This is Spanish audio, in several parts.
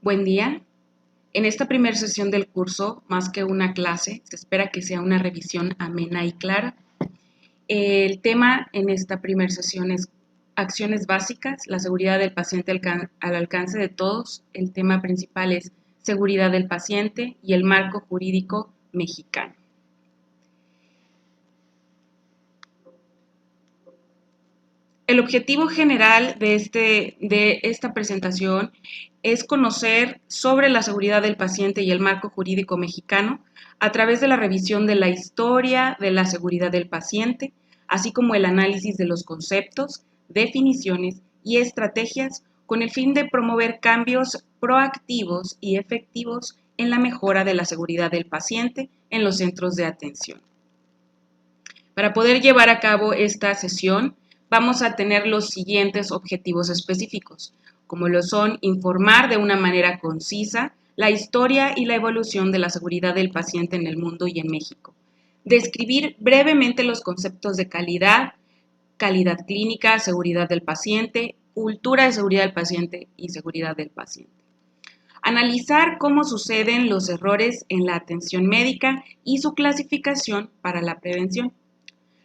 Buen día. En esta primera sesión del curso, más que una clase, se espera que sea una revisión amena y clara. El tema en esta primera sesión es acciones básicas, la seguridad del paciente al alcance de todos. El tema principal es seguridad del paciente y el marco jurídico mexicano. El objetivo general de esta presentación es conocer sobre la seguridad del paciente y el marco jurídico mexicano a través de la revisión de la historia de la seguridad del paciente, así como el análisis de los conceptos, definiciones y estrategias con el fin de promover cambios proactivos y efectivos en la mejora de la seguridad del paciente en los centros de atención. Para poder llevar a cabo esta sesión, vamos a tener los siguientes objetivos específicos, como lo son informar de una manera concisa la historia y la evolución de la seguridad del paciente en el mundo y en México, describir brevemente los conceptos de calidad, calidad clínica, seguridad del paciente, cultura de seguridad del paciente y seguridad del paciente. Analizar cómo suceden los errores en la atención médica y su clasificación para la prevención.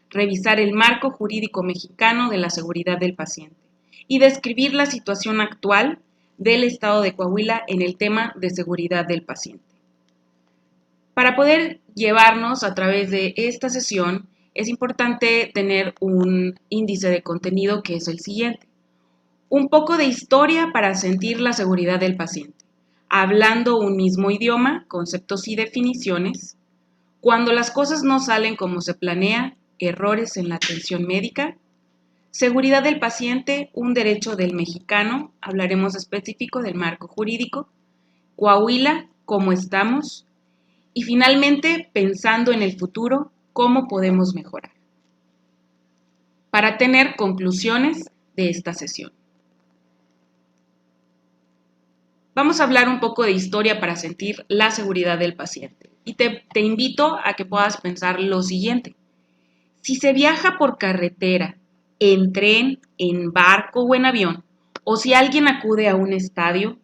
Revisar el marco jurídico mexicano de la seguridad del paciente y describir la situación actual del Estado de Coahuila en el tema de seguridad del paciente. Para poder llevarnos a través de esta sesión, es importante tener un índice de contenido que es el siguiente. Un poco de historia para sentir la seguridad del paciente, hablando un mismo idioma, conceptos y definiciones, cuando las cosas no salen como se planea, errores en la atención médica, seguridad del paciente, un derecho del mexicano, hablaremos específico del marco jurídico, Coahuila, cómo estamos, y finalmente, pensando en el futuro, cómo podemos mejorar. Para tener conclusiones de esta sesión. Vamos a hablar un poco de historia para sentir la seguridad del paciente. Y te invito a que puedas pensar lo siguiente. Si se viaja por carretera, en tren, en barco o en avión, o si alguien acude a un estadio,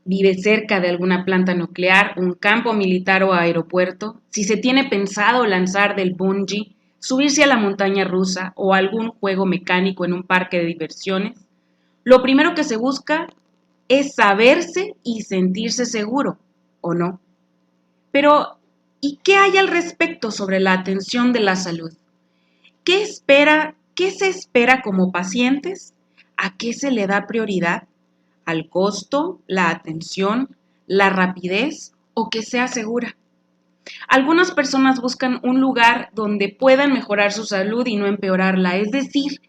vive cerca de alguna planta nuclear, un campo militar o aeropuerto, si se tiene pensado lanzar del bungee, subirse a la montaña rusa o algún juego mecánico en un parque de diversiones, lo primero que se busca es saberse y sentirse seguro, ¿o no? Pero, ¿y qué hay al respecto sobre la atención de la salud? ¿Qué se espera como pacientes? ¿A qué se le da prioridad? ¿Al costo, la atención, la rapidez o que sea segura? Algunas personas buscan un lugar donde puedan mejorar su salud y no empeorarla, es decir,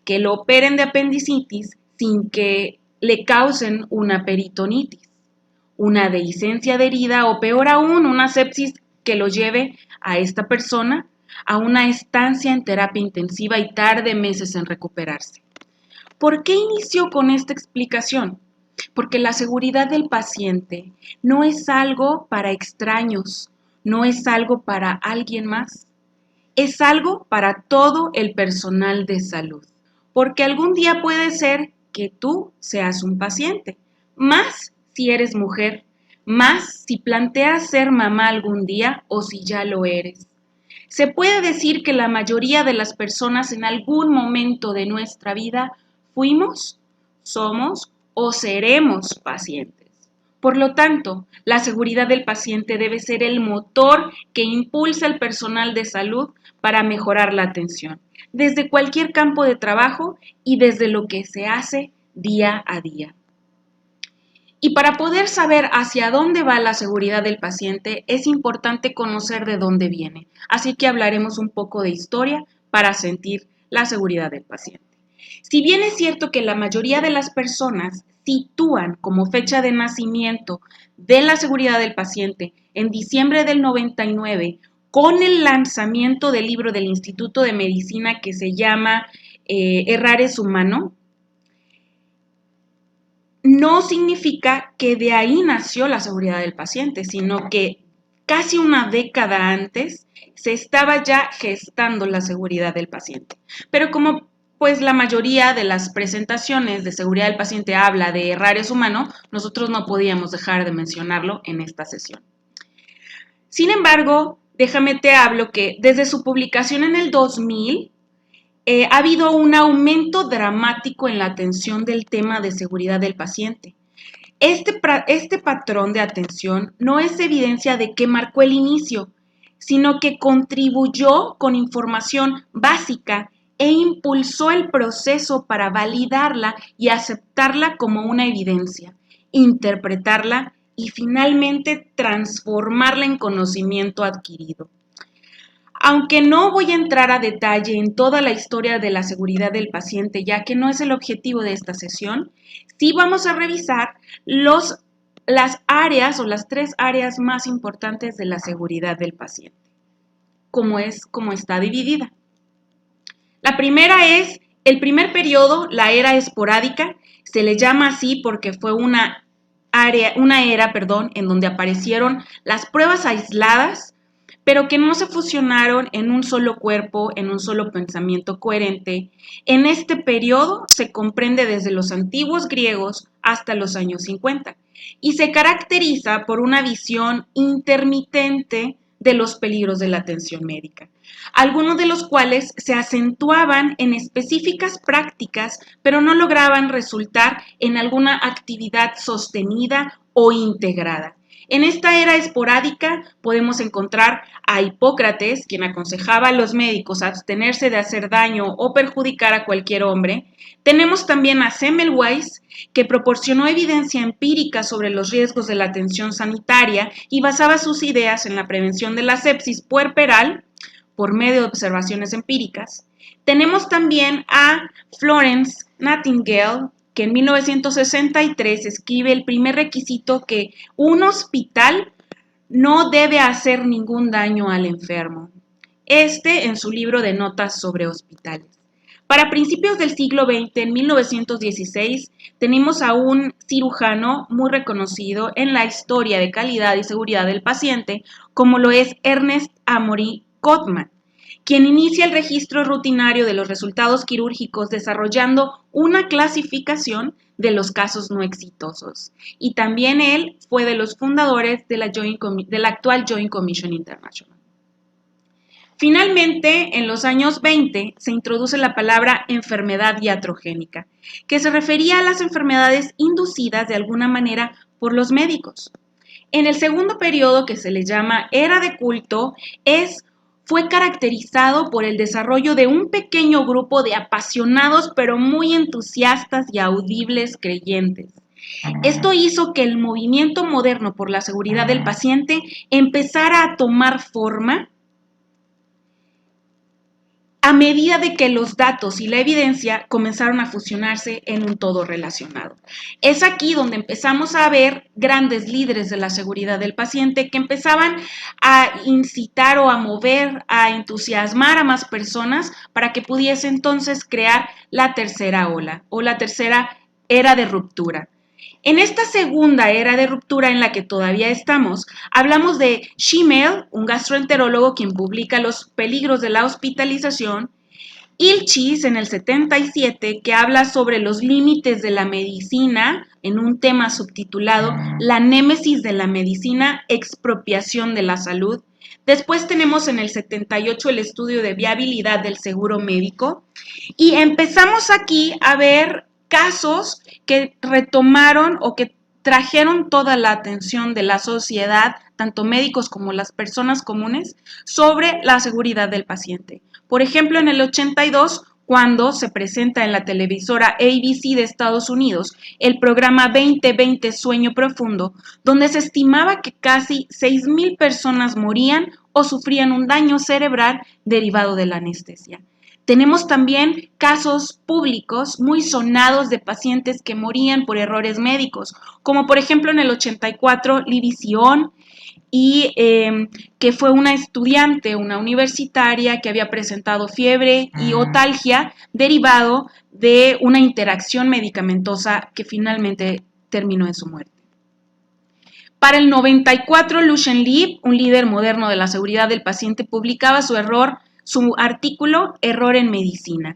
que lo operen de apendicitis sin que le causen una peritonitis, una dehiscencia de herida o peor aún, una sepsis que lo lleve a esta persona a una estancia en terapia intensiva y tarde meses en recuperarse. ¿Por qué inicio con esta explicación? Porque la seguridad del paciente no es algo para extraños, no es algo para alguien más, es algo para todo el personal de salud. Porque algún día puede ser que tú seas un paciente, más si eres mujer, más si planteas ser mamá algún día o si ya lo eres. Se puede decir que la mayoría de las personas en algún momento de nuestra vida fuimos, somos o seremos pacientes. Por lo tanto, la seguridad del paciente debe ser el motor que impulsa al personal de salud para mejorar la atención, desde cualquier campo de trabajo y desde lo que se hace día a día. Y para poder saber hacia dónde va la seguridad del paciente, es importante conocer de dónde viene. Así que hablaremos un poco de historia para sentir la seguridad del paciente. Si bien es cierto que la mayoría de las personas sitúan como fecha de nacimiento de la seguridad del paciente en diciembre del 99, con el lanzamiento del libro del Instituto de Medicina que se llama Errar es humano, no significa que de ahí nació la seguridad del paciente, sino que casi una década antes se estaba ya gestando la seguridad del paciente. Pero como pues la mayoría de las presentaciones de seguridad del paciente habla de errores humanos, nosotros no podíamos dejar de mencionarlo en esta sesión. Sin embargo, déjame te hablo que desde su publicación en el 2000, ha habido un aumento dramático en la atención del tema de seguridad del paciente. Este patrón de atención no es evidencia de que marcó el inicio, sino que contribuyó con información básica e impulsó el proceso para validarla y aceptarla como una evidencia, interpretarla y finalmente transformarla en conocimiento adquirido. Aunque no voy a entrar a detalle en toda la historia de la seguridad del paciente, ya que no es el objetivo de esta sesión, sí vamos a revisar las áreas o las 3 áreas más importantes de la seguridad del paciente, como está dividida. La primera es el primer periodo, la era esporádica, se le llama así porque fue una era, en donde aparecieron las pruebas aisladas, pero que no se fusionaron en un solo cuerpo, en un solo pensamiento coherente. En este periodo se comprende desde los antiguos griegos hasta los años 50 y se caracteriza por una visión intermitente de los peligros de la atención médica, algunos de los cuales se acentuaban en específicas prácticas, pero no lograban resultar en alguna actividad sostenida o integrada. En esta era esporádica podemos encontrar a Hipócrates, quien aconsejaba a los médicos abstenerse de hacer daño o perjudicar a cualquier hombre. Tenemos también a Semmelweis, que proporcionó evidencia empírica sobre los riesgos de la atención sanitaria y basaba sus ideas en la prevención de la sepsis puerperal por medio de observaciones empíricas. Tenemos también a Florence Nightingale, que en 1963 escribe el primer requisito que un hospital no debe hacer ningún daño al enfermo. En su libro de notas sobre hospitales. Para principios del siglo XX, en 1916, tenemos a un cirujano muy reconocido en la historia de calidad y seguridad del paciente, como lo es Ernest Amory Cotman, quien inicia el registro rutinario de los resultados quirúrgicos desarrollando una clasificación de los casos no exitosos. Y también él fue de los fundadores de la actual Joint Commission International. Finalmente, en los años 20 se introduce la palabra enfermedad iatrogénica, que se refería a las enfermedades inducidas de alguna manera por los médicos. En el segundo periodo, que se le llama era de culto, fue caracterizado por el desarrollo de un pequeño grupo de apasionados pero muy entusiastas y audibles creyentes. Esto hizo que el movimiento moderno por la seguridad del paciente empezara a tomar forma a medida de que los datos y la evidencia comenzaron a fusionarse en un todo relacionado. Es aquí donde empezamos a ver grandes líderes de la seguridad del paciente que empezaban a incitar o a mover, a entusiasmar a más personas para que pudiese entonces crear la tercera ola o la tercera era de ruptura. En esta segunda era de ruptura en la que todavía estamos, hablamos de Schimmel, un gastroenterólogo quien publica los peligros de la hospitalización, Ilchis en el 77, que habla sobre los límites de la medicina en un tema subtitulado La némesis de la medicina, expropiación de la salud. Después tenemos en el 78 el estudio de viabilidad del seguro médico y empezamos aquí a ver casos que retomaron o que trajeron toda la atención de la sociedad, tanto médicos como las personas comunes, sobre la seguridad del paciente. Por ejemplo, en el 82, cuando se presenta en la televisora ABC de Estados Unidos el programa 2020 Sueño Profundo, donde se estimaba que casi 6,000 personas morían o sufrían un daño cerebral derivado de la anestesia. Tenemos también casos públicos muy sonados de pacientes que morían por errores médicos, como por ejemplo en el 84 Libby Sion, y que fue una estudiante, una universitaria que había presentado fiebre y otalgia derivado de una interacción medicamentosa que finalmente terminó en su muerte. Para el 94, Lucien Lieb, un líder moderno de la seguridad del paciente, publicaba su artículo Error en Medicina.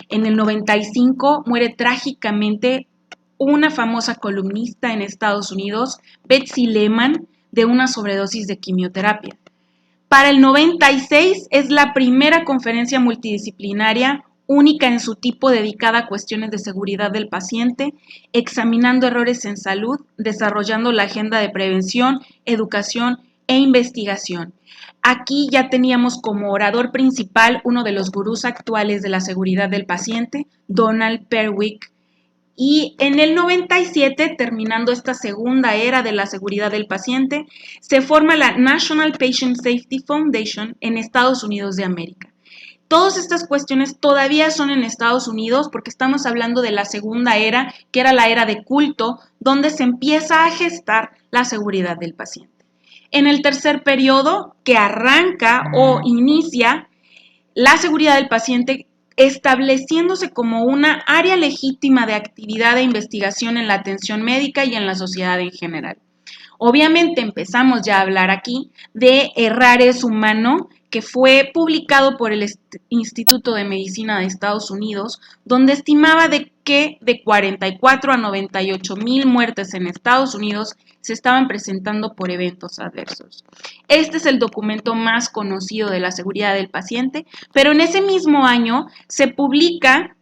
En el 95 muere trágicamente una famosa columnista en Estados Unidos, Betsy Lehman, de una sobredosis de quimioterapia. Para el 96 es la primera conferencia multidisciplinaria única en su tipo dedicada a cuestiones de seguridad del paciente, examinando errores en salud, desarrollando la agenda de prevención, educación e investigación. Aquí ya teníamos como orador principal uno de los gurús actuales de la seguridad del paciente, Donald Perwick. Y en el 97, terminando esta segunda era de la seguridad del paciente, se forma la National Patient Safety Foundation en Estados Unidos de América. Todas estas cuestiones todavía son en Estados Unidos porque estamos hablando de la segunda era, que era la era de culto, donde se empieza a gestar la seguridad del paciente. En el tercer periodo, que arranca o inicia la seguridad del paciente, estableciéndose como una área legítima de actividad e investigación en la atención médica y en la sociedad en general. Obviamente empezamos ya a hablar aquí de errar es humano, que fue publicado por el Instituto de Medicina de Estados Unidos, donde estimaba de que de 44 a 98 mil muertes en Estados Unidos se estaban presentando por eventos adversos. Este es el documento más conocido de la seguridad del paciente, pero en ese mismo año se publica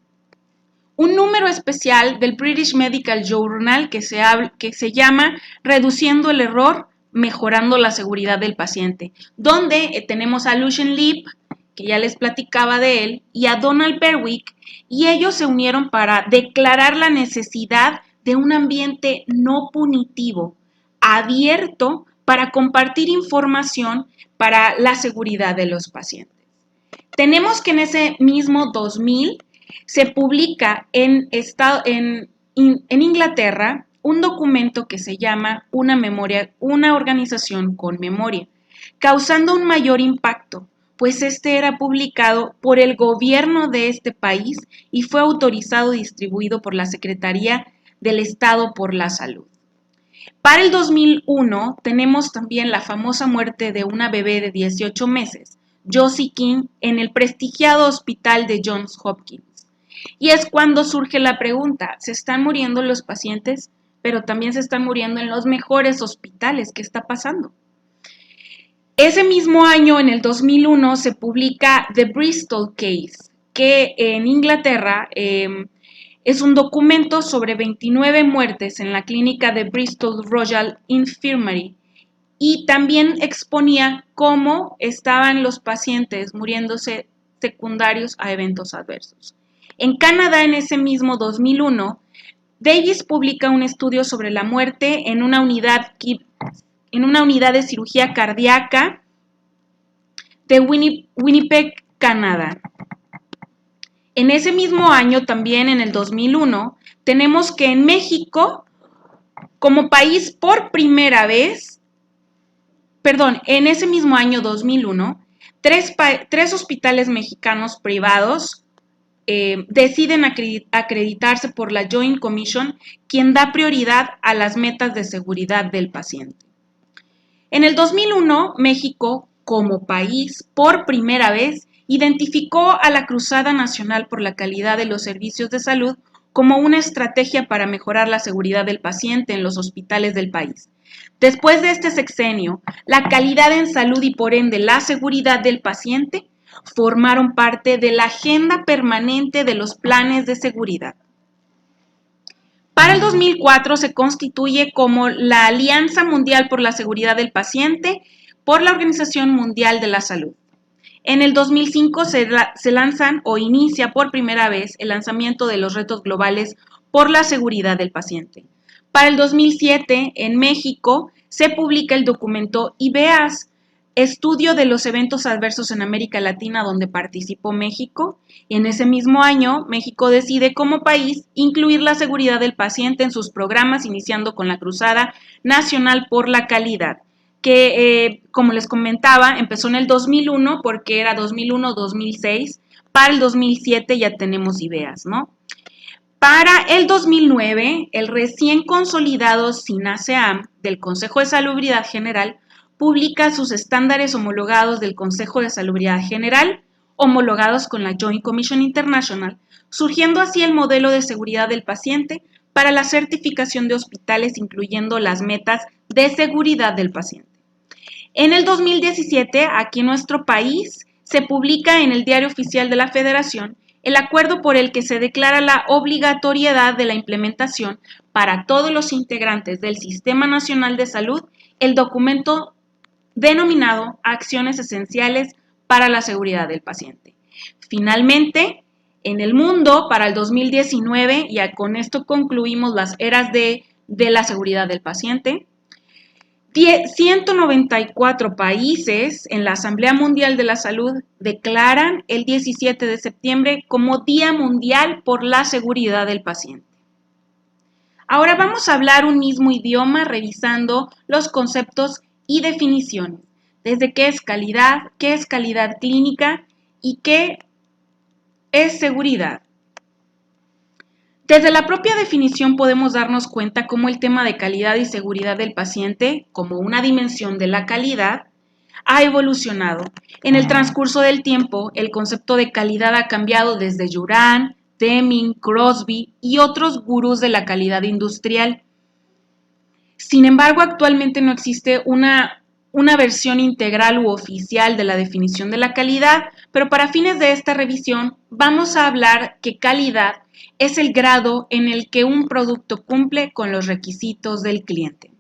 un número especial del British Medical Journal que se llama Reduciendo el error, mejorando la seguridad del paciente, donde tenemos a Lucian Leape, que ya les platicaba de él, y a Donald Berwick, y ellos se unieron para declarar la necesidad de un ambiente no punitivo, abierto para compartir información para la seguridad de los pacientes. Tenemos que en ese mismo 2000 se publica en Inglaterra un documento que se llama una organización con memoria, causando un mayor impacto, pues este era publicado por el gobierno de este país y fue autorizado y distribuido por la Secretaría del Estado por la Salud. Para el 2001 tenemos también la famosa muerte de una bebé de 18 meses, Josie King, en el prestigiado hospital de Johns Hopkins. Y es cuando surge la pregunta, ¿se están muriendo los pacientes? Pero también se están muriendo en los mejores hospitales. ¿Qué está pasando? Ese mismo año, en el 2001, se publica The Bristol Case, que en Inglaterra es un documento sobre 29 muertes en la clínica de Bristol Royal Infirmary y también exponía cómo estaban los pacientes muriéndose secundarios a eventos adversos. En Canadá, en ese mismo 2001, Davis publica un estudio sobre la muerte en una unidad de cirugía cardíaca de Winnipeg, Canadá. En ese mismo año, también en el 2001, tenemos que en México, como país por primera vez, en ese mismo año 2001, tres hospitales mexicanos privados deciden acreditarse por la Joint Commission, quien da prioridad a las metas de seguridad del paciente. En el 2001, México, como país, por primera vez, identificó a la Cruzada Nacional por la Calidad de los Servicios de Salud como una estrategia para mejorar la seguridad del paciente en los hospitales del país. Después de este sexenio, la calidad en salud y por ende la seguridad del paciente formaron parte de la agenda permanente de los planes de seguridad. Para el 2004 se constituye como la Alianza Mundial por la Seguridad del Paciente por la Organización Mundial de la Salud. En el 2005 se lanzan o inicia por primera vez el lanzamiento de los retos globales por la seguridad del paciente. Para el 2007, en México, se publica el documento IVEAS, Estudio de los Eventos Adversos en América Latina, donde participó México, y en ese mismo año, México decide como país incluir la seguridad del paciente en sus programas, iniciando con la Cruzada Nacional por la Calidad, que, como les comentaba, empezó en el 2001 porque era 2001-2006, para el 2007 ya tenemos IVEAS, ¿no? Para el 2009, el recién consolidado SINASEAM del Consejo de Salubridad General publica sus estándares homologados del Consejo de Salubridad General, homologados con la Joint Commission International, surgiendo así el modelo de seguridad del paciente para la certificación de hospitales, incluyendo las metas de seguridad del paciente. En el 2017, aquí en nuestro país, se publica en el Diario Oficial de la Federación el acuerdo por el que se declara la obligatoriedad de la implementación para todos los integrantes del Sistema Nacional de Salud, el documento denominado Acciones Esenciales para la Seguridad del Paciente. Finalmente, en el mundo, para el 2019, y con esto concluimos las eras de la seguridad del paciente, 194 países en la Asamblea Mundial de la Salud declaran el 17 de septiembre como Día Mundial por la Seguridad del Paciente. Ahora vamos a hablar un mismo idioma revisando los conceptos y definiciones, desde qué es calidad clínica y qué es seguridad. Desde la propia definición podemos darnos cuenta cómo el tema de calidad y seguridad del paciente, como una dimensión de la calidad, ha evolucionado. En el transcurso del tiempo, el concepto de calidad ha cambiado desde Juran, Deming, Crosby y otros gurús de la calidad industrial. Sin embargo, actualmente no existe una versión integral u oficial de la definición de la calidad, pero para fines de esta revisión vamos a hablar que calidad es el grado en el que un producto cumple con los requisitos del cliente.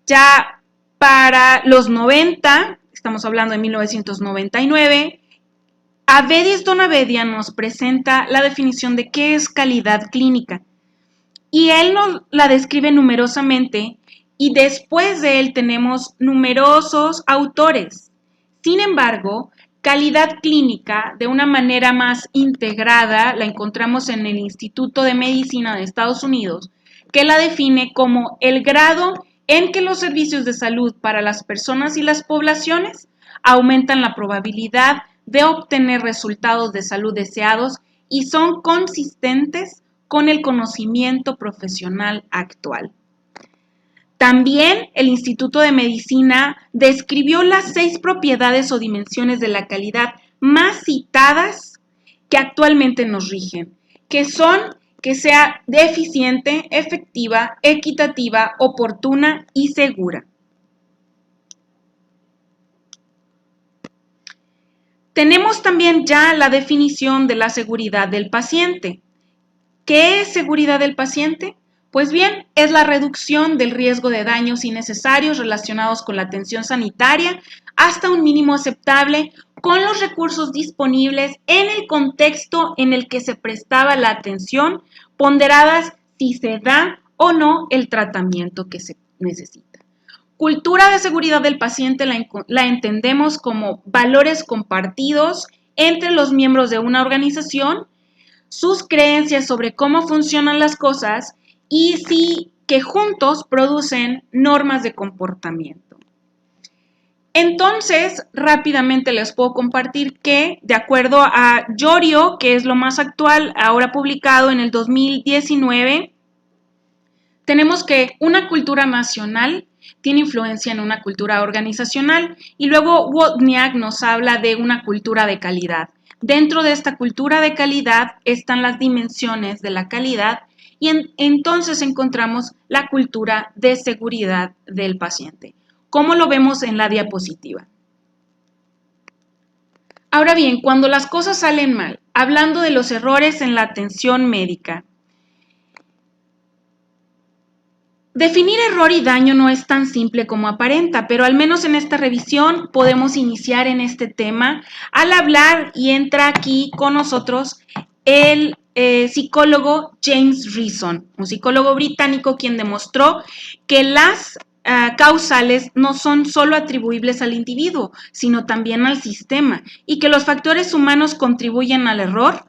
Ya para los 90, estamos hablando de 1999, Avedis Donavedian nos presenta la definición de qué es calidad clínica. Y él nos la describe numerosamente y después de él tenemos numerosos autores. Sin embargo, calidad clínica de una manera más integrada la encontramos en el Instituto de Medicina de Estados Unidos, que la define como el grado en que los servicios de salud para las personas y las poblaciones aumentan la probabilidad de obtener resultados de salud deseados y son consistentes con el conocimiento profesional actual. También el Instituto de Medicina describió las 6 propiedades o dimensiones de la calidad más citadas que actualmente nos rigen, que son que sea eficiente, efectiva, equitativa, oportuna y segura. Tenemos también ya la definición de la seguridad del paciente. ¿Qué es seguridad del paciente? Pues bien, es la reducción del riesgo de daños innecesarios relacionados con la atención sanitaria hasta un mínimo aceptable con los recursos disponibles en el contexto en el que se prestaba la atención, ponderadas si se da o no el tratamiento que se necesita. Cultura de seguridad del paciente la entendemos como valores compartidos entre los miembros de una organización, sus creencias sobre cómo funcionan las cosas y sí que juntos producen normas de comportamiento. Entonces, rápidamente les puedo compartir que, de acuerdo a Yorio, que es lo más actual, ahora publicado en el 2019, tenemos que una cultura nacional tiene influencia en una cultura organizacional y luego Wozniak nos habla de una cultura de calidad. Dentro de esta cultura de calidad están las dimensiones de la calidad y entonces encontramos la cultura de seguridad del paciente, como lo vemos en la diapositiva. Ahora bien, cuando las cosas salen mal, hablando de los errores en la atención médica, definir error y daño no es tan simple como aparenta, pero al menos en esta revisión podemos iniciar en este tema al hablar y entra aquí con nosotros el psicólogo James Reason, un psicólogo británico quien demostró que las causales no son solo atribuibles al individuo, sino también al sistema y que los factores humanos contribuyen al error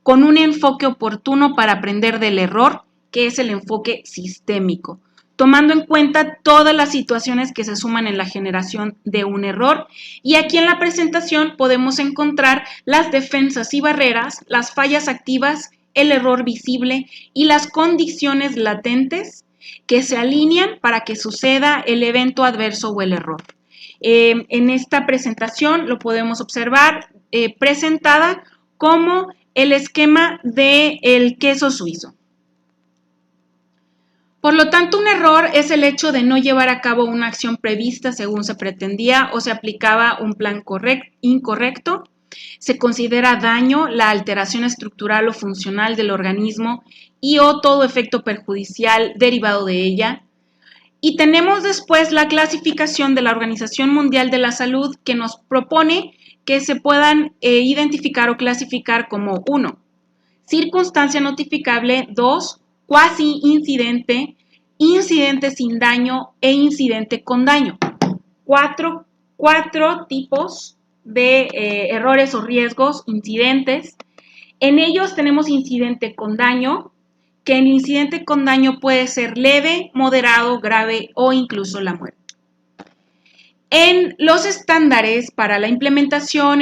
con un enfoque oportuno para aprender del error, que es el enfoque sistémico, tomando en cuenta todas las situaciones que se suman en la generación de un error. Y aquí en la presentación podemos encontrar las defensas y barreras, las fallas activas, el error visible y las condiciones latentes que se alinean para que suceda el evento adverso o el error. En esta presentación lo podemos observar presentada como el esquema del queso suizo. Por lo tanto, un error es el hecho de no llevar a cabo una acción prevista según se pretendía o se aplicaba un plan incorrecto. Se considera daño la alteración estructural o funcional del organismo y o todo efecto perjudicial derivado de ella. Y tenemos después la clasificación de la Organización Mundial de la Salud que nos propone que se puedan identificar o clasificar como 1. Circunstancia notificable, 2. Cuasi incidente, incidente sin daño e incidente con daño. Cuatro tipos de errores o riesgos, incidentes. En ellos tenemos incidente con daño, que el incidente con daño puede ser leve, moderado, grave o incluso la muerte. En los estándares para la implementación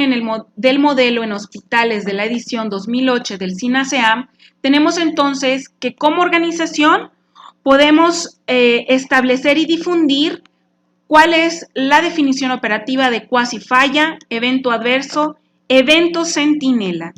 del modelo en hospitales de la edición 2008 del SINASEAM, tenemos entonces que como organización podemos establecer y difundir cuál es la definición operativa de cuasi falla, evento adverso, evento centinela.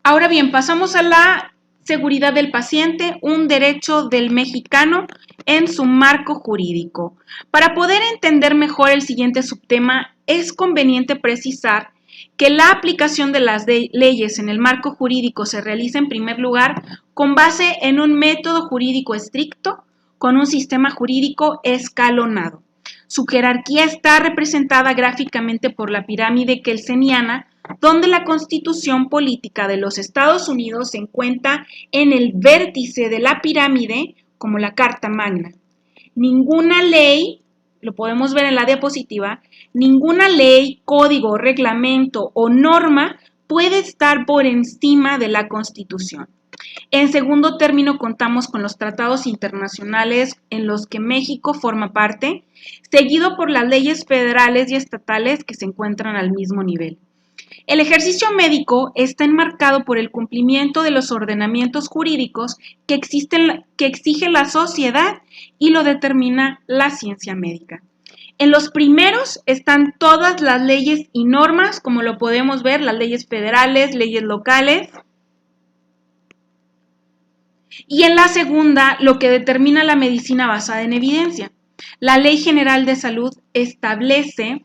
Ahora bien, pasamos a la seguridad del paciente, un derecho del mexicano en su marco jurídico. Para poder entender mejor el siguiente subtema, es conveniente precisar que la aplicación de las leyes en el marco jurídico se realiza en primer lugar con base en un método jurídico estricto, con un sistema jurídico escalonado. Su jerarquía está representada gráficamente por la pirámide kelseniana, donde la Constitución Política de los Estados Unidos se encuentra en el vértice de la pirámide como la Carta Magna. Ninguna ley, lo podemos ver en la diapositiva, ninguna ley, código, reglamento o norma puede estar por encima de la Constitución. En segundo término, contamos con los tratados internacionales en los que México forma parte, seguido por las leyes federales y estatales que se encuentran al mismo nivel. El ejercicio médico está enmarcado por el cumplimiento de los ordenamientos jurídicos que exige la sociedad y lo determina la ciencia médica. En los primeros están todas las leyes y normas, como lo podemos ver, las leyes federales, leyes locales. Y en la segunda, lo que determina la medicina basada en evidencia. La Ley General de Salud establece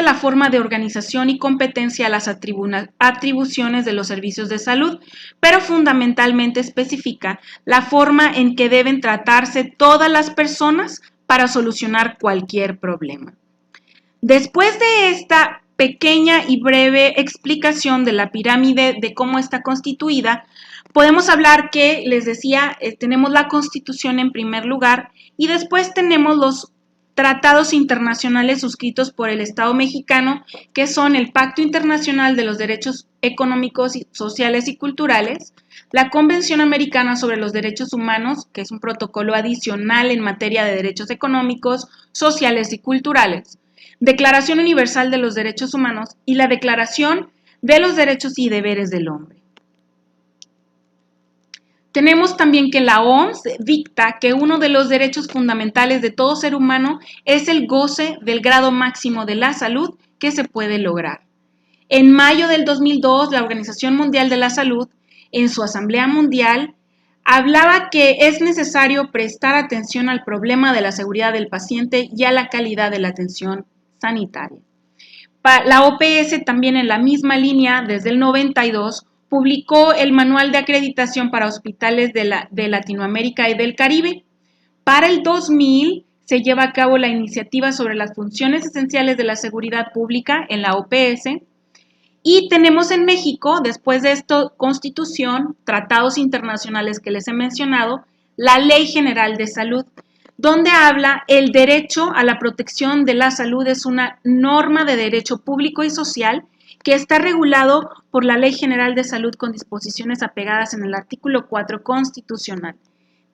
la forma de organización y competencia a las atribuciones de los servicios de salud, pero fundamentalmente especifica la forma en que deben tratarse todas las personas para solucionar cualquier problema. Después de esta pequeña y breve explicación de la pirámide de cómo está constituida, podemos hablar que, les decía, tenemos la Constitución en primer lugar y después tenemos los tratados internacionales suscritos por el Estado mexicano, que son el Pacto Internacional de los Derechos Económicos, Sociales y Culturales, la Convención Americana sobre los Derechos Humanos, que es un protocolo adicional en materia de derechos económicos, sociales y culturales, Declaración Universal de los Derechos Humanos y la Declaración de los Derechos y Deberes del Hombre. Tenemos también que la OMS dicta que uno de los derechos fundamentales de todo ser humano es el goce del grado máximo de la salud que se puede lograr. En mayo del 2002, la Organización Mundial de la Salud, en su Asamblea Mundial, hablaba que es necesario prestar atención al problema de la seguridad del paciente y a la calidad de la atención sanitaria. La OPS también en la misma línea, desde el 92, publicó el Manual de Acreditación para Hospitales de Latinoamérica y del Caribe. Para el 2000 se lleva a cabo la iniciativa sobre las funciones esenciales de la seguridad pública en la OPS. Y tenemos en México, después de esta Constitución, tratados internacionales que les he mencionado, la Ley General de Salud, donde habla el derecho a la protección de la salud es una norma de derecho público y social que está regulado por la Ley General de Salud con disposiciones apegadas en el artículo 4 constitucional.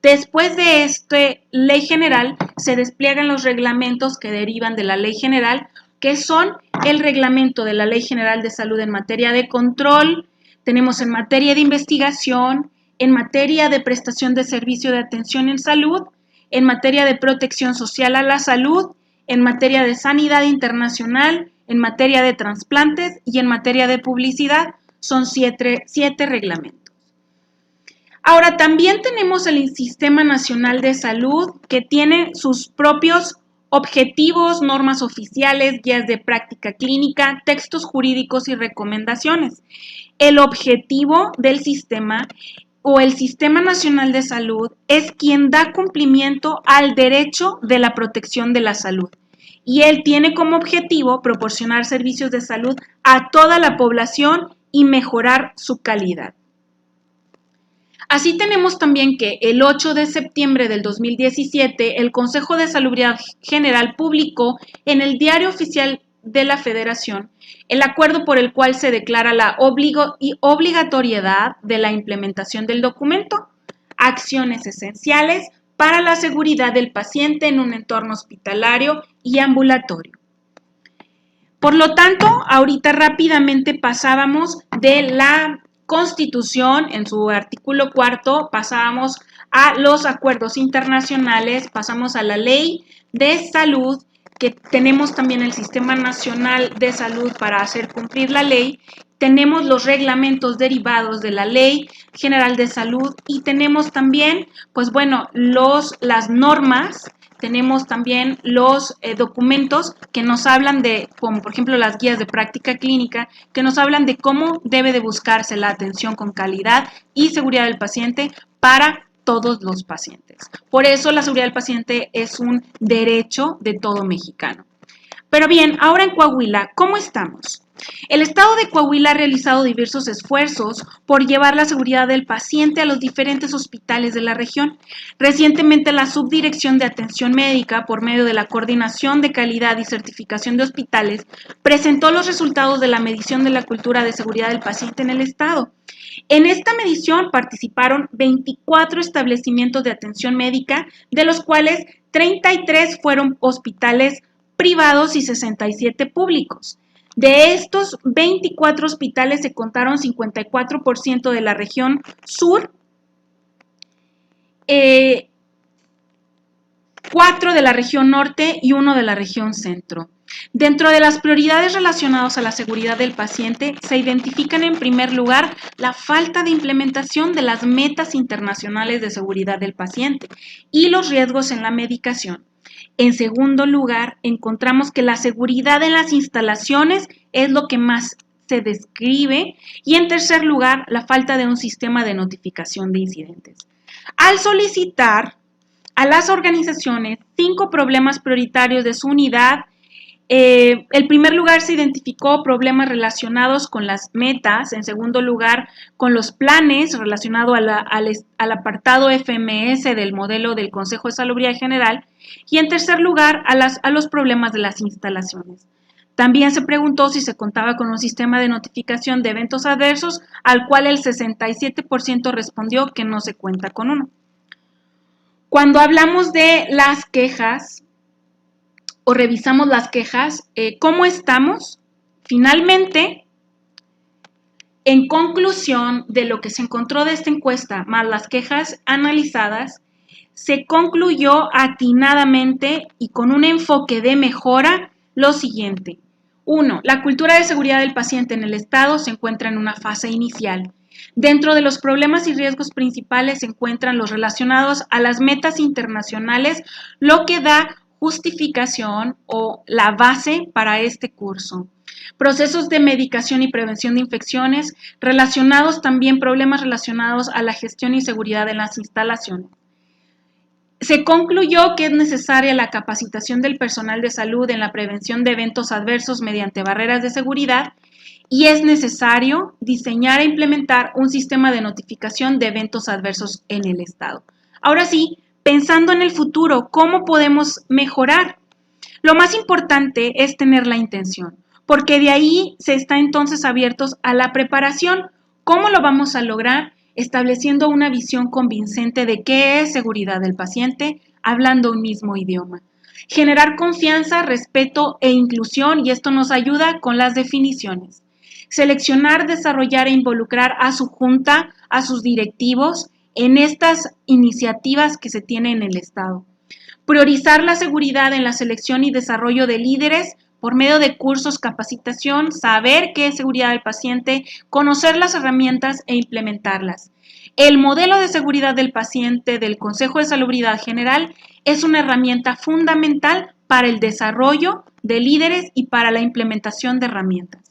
Después de esta Ley General se despliegan los reglamentos que derivan de la Ley General, que son el reglamento de la Ley General de Salud en materia de control, tenemos en materia de investigación, en materia de prestación de servicio de atención en salud, en materia de protección social a la salud, en materia de sanidad internacional, en materia de trasplantes y en materia de publicidad. Son siete reglamentos. Ahora, también tenemos el Sistema Nacional de Salud, que tiene sus propios objetivos, normas oficiales, guías de práctica clínica, textos jurídicos y recomendaciones. El objetivo del sistema o el Sistema Nacional de Salud es quien da cumplimiento al derecho de la protección de la salud. Y él tiene como objetivo proporcionar servicios de salud a toda la población y mejorar su calidad. Así tenemos también que el 8 de septiembre del 2017 el Consejo de Salubridad General publicó en el Diario Oficial de la Federación el acuerdo por el cual se declara la obligatoriedad de la implementación del documento, acciones esenciales para la seguridad del paciente en un entorno hospitalario y ambulatorio. Por lo tanto, ahorita rápidamente pasábamos de la Constitución, en su artículo 4, pasábamos a los acuerdos internacionales, pasamos a la Ley de Salud, que tenemos también el Sistema Nacional de Salud para hacer cumplir la ley, tenemos los reglamentos derivados de la Ley General de Salud y tenemos también, pues bueno, las normas. Tenemos también los documentos que nos hablan de, como por ejemplo las guías de práctica clínica, que nos hablan de cómo debe de buscarse la atención con calidad y seguridad del paciente para todos los pacientes. Por eso la seguridad del paciente es un derecho de todo mexicano. Pero bien, ahora en Coahuila, ¿cómo estamos? El Estado de Coahuila ha realizado diversos esfuerzos por llevar la seguridad del paciente a los diferentes hospitales de la región. Recientemente, la Subdirección de Atención Médica, por medio de la Coordinación de Calidad y Certificación de Hospitales, presentó los resultados de la medición de la cultura de seguridad del paciente en el Estado. En esta medición participaron 24 establecimientos de atención médica, de los cuales 33 fueron hospitales privados y 67 públicos. De estos 24 hospitales se contaron 54% de la región sur, 4 de la región norte y 1 de la región centro. Dentro de las prioridades relacionadas a la seguridad del paciente, se identifican en primer lugar la falta de implementación de las metas internacionales de seguridad del paciente y los riesgos en la medicación. En segundo lugar, encontramos que la seguridad en las instalaciones es lo que más se describe y en tercer lugar, la falta de un sistema de notificación de incidentes. Al solicitar a las organizaciones 5 problemas prioritarios de su unidad, en primer lugar se identificó problemas relacionados con las metas, en segundo lugar con los planes relacionados al apartado FMS del modelo del Consejo de Salubridad General y en tercer lugar a los problemas de las instalaciones. También se preguntó si se contaba con un sistema de notificación de eventos adversos, al cual el 67% respondió que no se cuenta con uno. Cuando hablamos de las quejas o revisamos las quejas, ¿cómo estamos? Finalmente, en conclusión de lo que se encontró de esta encuesta, más las quejas analizadas, se concluyó atinadamente y con un enfoque de mejora lo siguiente. 1. La cultura de seguridad del paciente en el Estado se encuentra en una fase inicial. Dentro de los problemas y riesgos principales se encuentran los relacionados a las metas internacionales, lo que da justificación o la base para este curso. Procesos de medicación y prevención de infecciones, relacionados también problemas relacionados a la gestión y seguridad en las instalaciones. Se concluyó que es necesaria la capacitación del personal de salud en la prevención de eventos adversos mediante barreras de seguridad y es necesario diseñar e implementar un sistema de notificación de eventos adversos en el Estado. Ahora sí, pensando en el futuro, ¿cómo podemos mejorar? Lo más importante es tener la intención, porque de ahí se está entonces abiertos a la preparación. ¿Cómo lo vamos a lograr? Estableciendo una visión convincente de qué es seguridad del paciente, hablando un mismo idioma. Generar confianza, respeto e inclusión, y esto nos ayuda con las definiciones. Seleccionar, desarrollar e involucrar a su junta, a sus directivos, en estas iniciativas que se tienen en el Estado. Priorizar la seguridad en la selección y desarrollo de líderes por medio de cursos, capacitación, saber qué es seguridad del paciente, conocer las herramientas e implementarlas. El modelo de seguridad del paciente del Consejo de Salubridad General es una herramienta fundamental para el desarrollo de líderes y para la implementación de herramientas.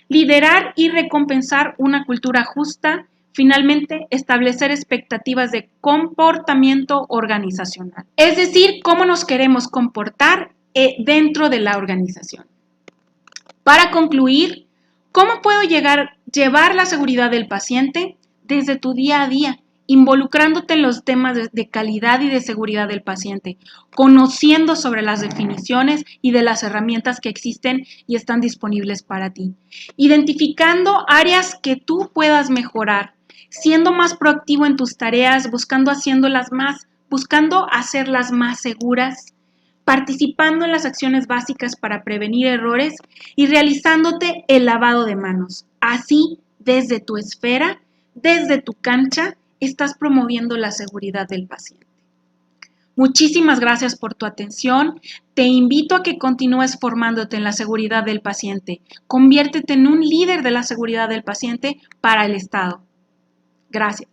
Liderar y recompensar una cultura justa. Finalmente, establecer expectativas de comportamiento organizacional. Es decir, cómo nos queremos comportar dentro de la organización. Para concluir, ¿cómo puedo llevar la seguridad del paciente desde tu día a día, involucrándote en los temas de calidad y de seguridad del paciente, conociendo sobre las definiciones y de las herramientas que existen y están disponibles para ti, identificando áreas que tú puedas mejorar, siendo más proactivo en tus tareas, buscando hacerlas más seguras, participando en las acciones básicas para prevenir errores y realizándote el lavado de manos. Así, desde tu esfera, desde tu cancha, estás promoviendo la seguridad del paciente. Muchísimas gracias por tu atención. Te invito a que continúes formándote en la seguridad del paciente. Conviértete en un líder de la seguridad del paciente para el Estado. Gracias.